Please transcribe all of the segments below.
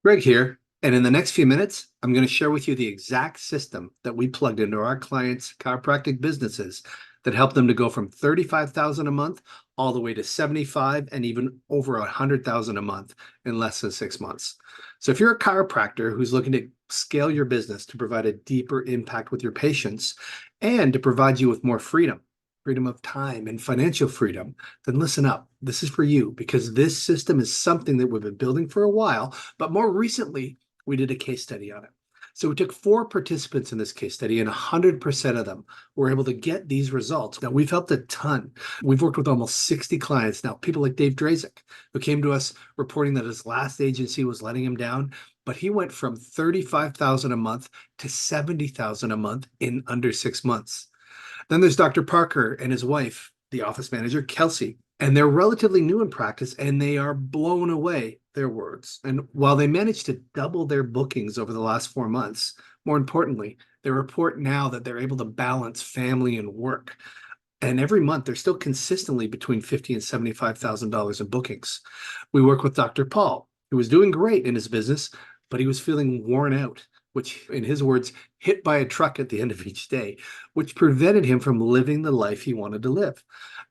Greg here, and in the next few minutes, I'm going to share with you the exact system that we plugged into our clients' chiropractic businesses that helped them to go from 35,000 a month all the way to 75 and even over 100,000 a month in less than 6 months. So if you're a chiropractor who's looking to scale your business to provide a deeper impact with your patients and to provide you with more freedom, freedom of time and financial freedom, then listen up. This is for you because this system is something that we've been building for a while, but more recently, we did a case study on it. So we took 4 participants in this case study, and 100% of them were able to get these results. Now, we've helped a ton. We've worked with almost 60 clients now, people like Dave Drazek, who came to us reporting that his last agency was letting him down, but he went from 35,000 a month to 70,000 a month in under 6 months. Then there's Dr. Parker and his wife, the office manager, Kelsey, and they're relatively new in practice and they are blown away, their words. And while they managed to double their bookings over the last 4 months, more importantly, they report now that they're able to balance family and work. And every month they're still consistently between $50,000 and $75,000 in bookings. We work with Dr. Paul, who was doing great in his business, but he was feeling worn out, which, in his words, hit by a truck at the end of each day, which prevented him from living the life he wanted to live.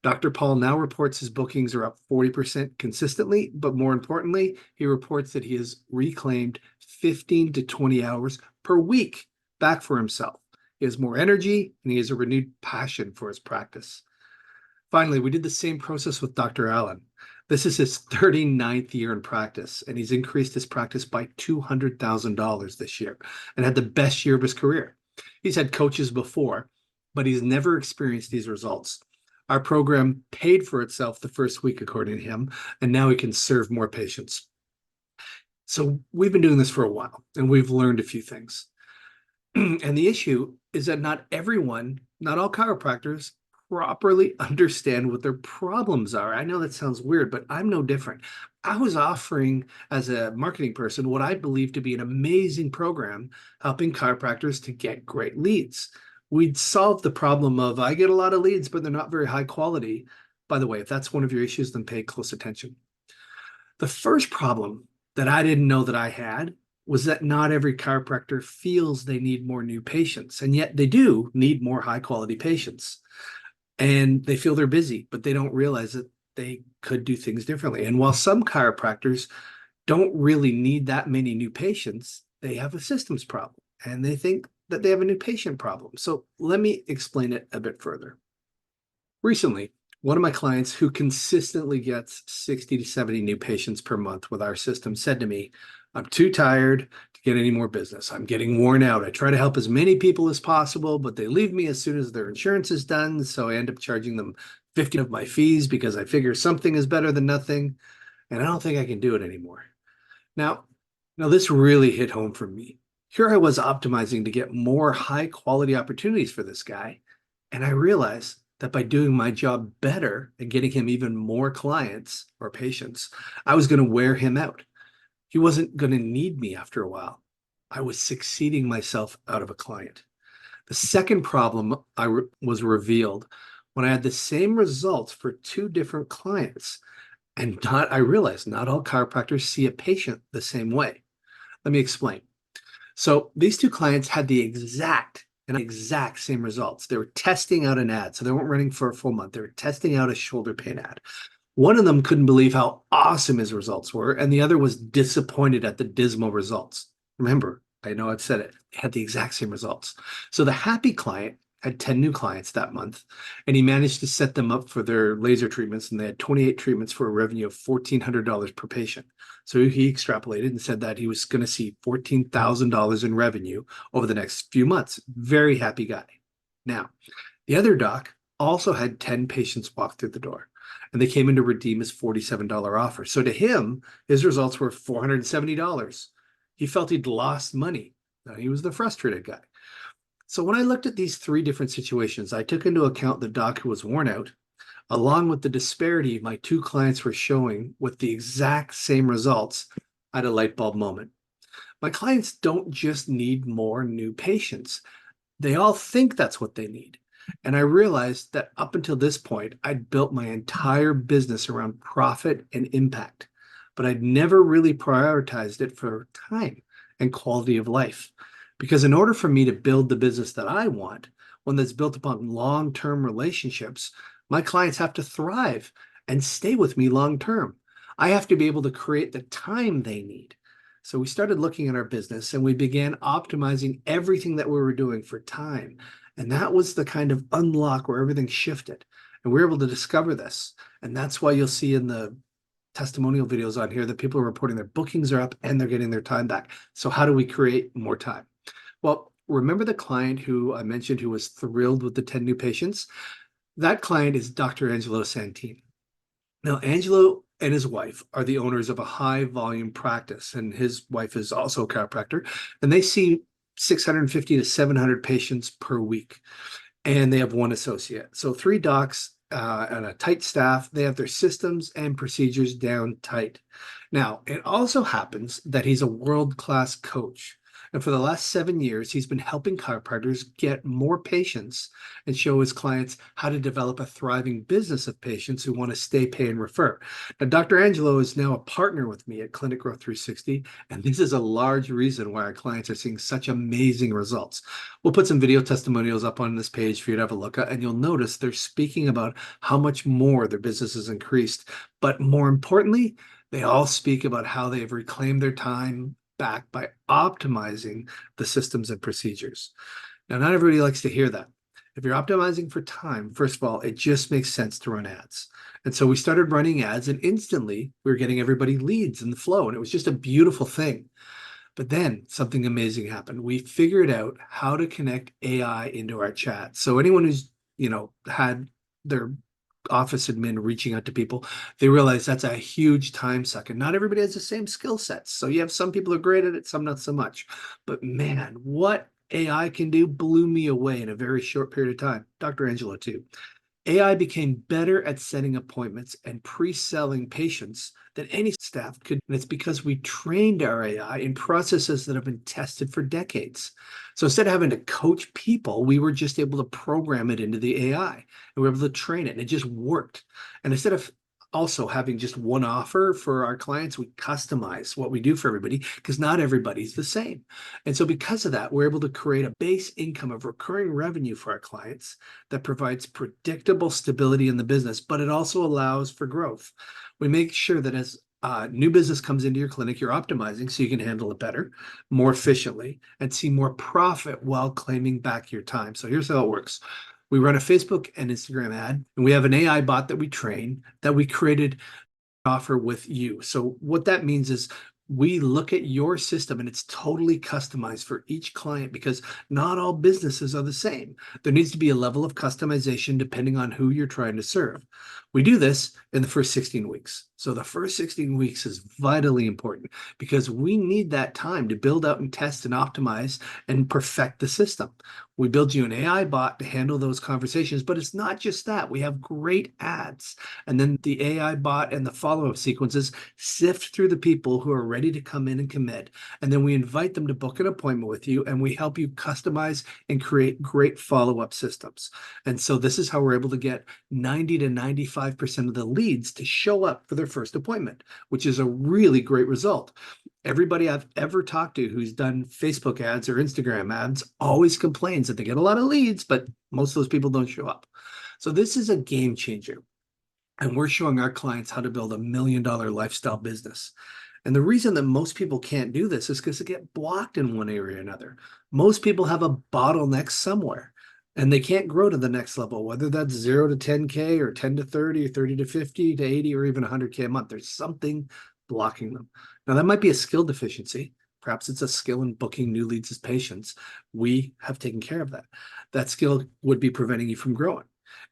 Dr. Paul now reports his bookings are up 40% consistently, but more importantly, he reports that he has reclaimed 15 to 20 hours per week back for himself. He has more energy and he has a renewed passion for his practice. Finally, we did the same process with Dr. Allen. This is his 39th year in practice, and he's increased his practice by $200,000 this year and had the best year of his career. He's had coaches before, but he's never experienced these results. Our program paid for itself the first week, according to him, and now he can serve more patients. So we've been doing this for a while, and we've learned a few things. And the issue is that not everyone, not all chiropractors, properly understand what their problems are. I know that sounds weird, but I'm no different. I was offering, as a marketing person, what I believe to be an amazing program, helping chiropractors to get great leads. We'd solve the problem of I get a lot of leads, but they're not very high quality. By the way, if that's one of your issues, then pay close attention. The first problem that I didn't know that I had was that not every chiropractor feels they need more new patients, and yet they do need more high quality patients. And they feel they're busy, but they don't realize that they could do things differently. And while some chiropractors don't really need that many new patients, they have a systems problem and they think that they have a new patient problem. So let me explain it a bit further. Recently, one of my clients who consistently gets 60 to 70 new patients per month with our system said to me, I'm too tired to get any more business. I'm getting worn out. I try to help as many people as possible, but they leave me as soon as their insurance is done. So I end up charging them 50 of my fees because I figure something is better than nothing. And I don't think I can do it anymore. Now this really hit home for me. Here I was optimizing to get more high quality opportunities for this guy. And I realized that by doing my job better and getting him even more clients or patients, I was going to wear him out. He wasn't going to need me after a while. I was succeeding myself out of a client. The second problem was revealed when I had the same results for two different clients. And I realized not all chiropractors see a patient the same way. Let me explain. So these two clients had the exact same results. They were testing out an ad. So they weren't running for a full month. They were testing out a shoulder pain ad. One of them couldn't believe how awesome his results were, and the other was disappointed at the dismal results. Remember, I know I've said it, they had the exact same results. So the happy client had 10 new clients that month, and he managed to set them up for their laser treatments, and they had 28 treatments for a revenue of $1,400 per patient. So he extrapolated and said that he was going to see $14,000 in revenue over the next few months. Very happy guy. Now, the other doc also had 10 patients walk through the door, and they came in to redeem his $47 offer. So to him, his results were $470. He felt he'd lost money. Now, he was the frustrated guy. So when I looked at these three different situations, I took into account the doc who was worn out, along with the disparity my two clients were showing with the exact same results. I had a light bulb moment. My clients don't just need more new patients. They all think that's what they need. And I realized that up until this point, I'd built my entire business around profit and impact. but I'd never really prioritized it for time and quality of life. Because in order for me to build the business that I want, one that's built upon long-term relationships, my clients have to thrive and stay with me long term. I have to be able to create the time they need. So we started looking at our business and we began optimizing everything that we were doing for time. And that was the kind of unlock where everything shifted. And we were able to discover this. And that's why you'll see in the testimonial videos on here that people are reporting their bookings are up and they're getting their time back. So how do we create more time? Well, remember the client who I mentioned who was thrilled with the 10 new patients? That client is Dr. Angelo Santini. Now, Angelo and his wife are the owners of a high volume practice, and his wife is also a chiropractor, and they see 650 to 700 patients per week, and they have one associate. So three docs and a tight staff. They have their systems and procedures down tight. Now, it also happens that he's a world-class coach. And for the last 7 years, he's been helping chiropractors get more patients and show his clients how to develop a thriving business of patients who want to stay, pay, and refer. Now, Dr. Angelo is now a partner with me at Clinic Growth 360, and this is a large reason why our clients are seeing such amazing results. We'll put some video testimonials up on this page for you to have a look at, and you'll notice they're speaking about how much more their business has increased. But more importantly, they all speak about how they've reclaimed their time back by optimizing the systems and procedures. Now, not everybody likes to hear that. If you're optimizing for time, first of all, it just makes sense to run ads. And so we started running ads, and instantly we were getting everybody leads in the flow, and it was just a beautiful thing. But then something amazing happened. We figured out how to connect AI into our chat. So anyone who's, had their office admin reaching out to people, they realize that's a huge time suck. And not everybody has the same skill sets. So you have some people who are great at it, some not so much. But man, what AI can do blew me away in a very short period of time. Dr. Angelo, too. AI became better at setting appointments and pre-selling patients than any staff could. And it's because we trained our AI in processes that have been tested for decades. So instead of having to coach people, we were just able to program it into the AI, and we were able to train it, and it just worked. And instead of also having just one offer for our clients, we customize what we do for everybody because not everybody's the same. And so because of that, we're able to create a base income of recurring revenue for our clients that provides predictable stability in the business, but it also allows for growth. We make sure that as new business comes into your clinic, you're optimizing so you can handle it better, more efficiently, and see more profit while claiming back your time. So here's how it works. We run a Facebook and Instagram ad, and we have an AI bot that we train that we created offer with you. So what that means is we look at your system and it's totally customized for each client because not all businesses are the same. There needs to be a level of customization depending on who you're trying to serve. We do this in the first 16 weeks. So the first 16 weeks is vitally important because we need that time to build out and test and optimize and perfect the system. We build you an AI bot to handle those conversations, but it's not just that. We have great ads. And then the AI bot and the follow-up sequences sift through the people who are ready to come in and commit. And then we invite them to book an appointment with you, and we help you customize and create great follow-up systems. And so this is how we're able to get 90 to 95% of the leads to show up for their first appointment, which is a really great result. Everybody I've ever talked to who's done Facebook ads or Instagram ads always complains that they get a lot of leads, but most of those people don't show up. So this is a game changer. And we're showing our clients how to build $1 million lifestyle business. And the reason that most people can't do this is because they get blocked in one area or another. Most people have a bottleneck somewhere, and they can't grow to the next level, whether that's 0 to 10K or 10 to 30 or 30 to 50 to 80 or even 100K a month. There's something blocking them. Now, that might be a skill deficiency. Perhaps it's a skill in booking new leads as patients. We have taken care of that. That skill would be preventing you from growing.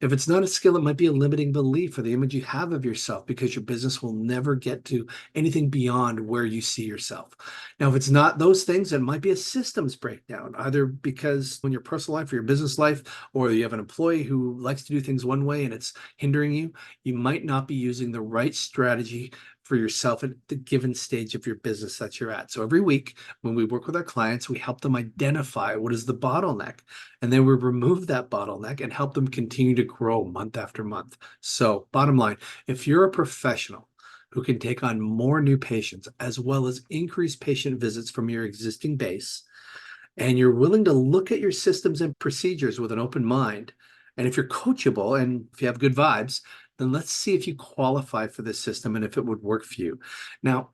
If it's not a skill, it might be a limiting belief or the image you have of yourself because your business will never get to anything beyond where you see yourself. Now, if it's not those things, it might be a systems breakdown, either because in your personal life or your business life, or you have an employee who likes to do things one way and it's hindering you, you might not be using the right strategy for yourself at the given stage of your business that you're at. So every week when we work with our clients, we help them identify what is the bottleneck, and then we remove that bottleneck and help them continue to grow month after month. So bottom line, if you're a professional who can take on more new patients as well as increase patient visits from your existing base, and you're willing to look at your systems and procedures with an open mind, and if you're coachable and if you have good vibes, then let's see if you qualify for this system and if it would work for you. Now,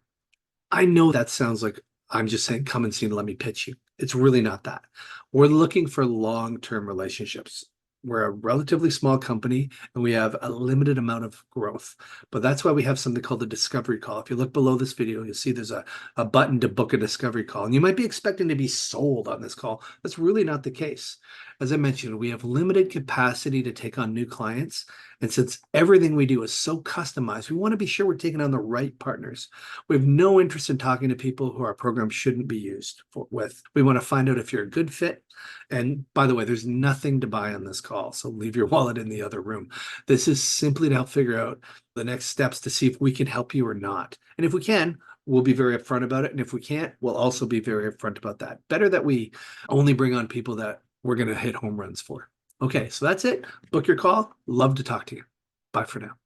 I know that sounds like I'm just saying, come and see and let me pitch you. It's really not that. We're looking for long-term relationships. We're a relatively small company and we have a limited amount of growth. But that's why we have something called a discovery call. If you look below this video, you'll see there's a button to book a discovery call. And you might be expecting to be sold on this call. That's really not the case. As I mentioned, we have limited capacity to take on new clients. And since everything we do is so customized, we want to be sure we're taking on the right partners. We have no interest in talking to people who our program shouldn't be used with. We want to find out if you're a good fit. And by the way, there's nothing to buy on this call, so leave your wallet in the other room. This is simply to help figure out the next steps to see if we can help you or not. And if we can, we'll be very upfront about it. And if we can't, we'll also be very upfront about that. Better that we only bring on people that we're going to hit home runs for. Okay, so that's it. Book your call. Love to talk to you. Bye for now.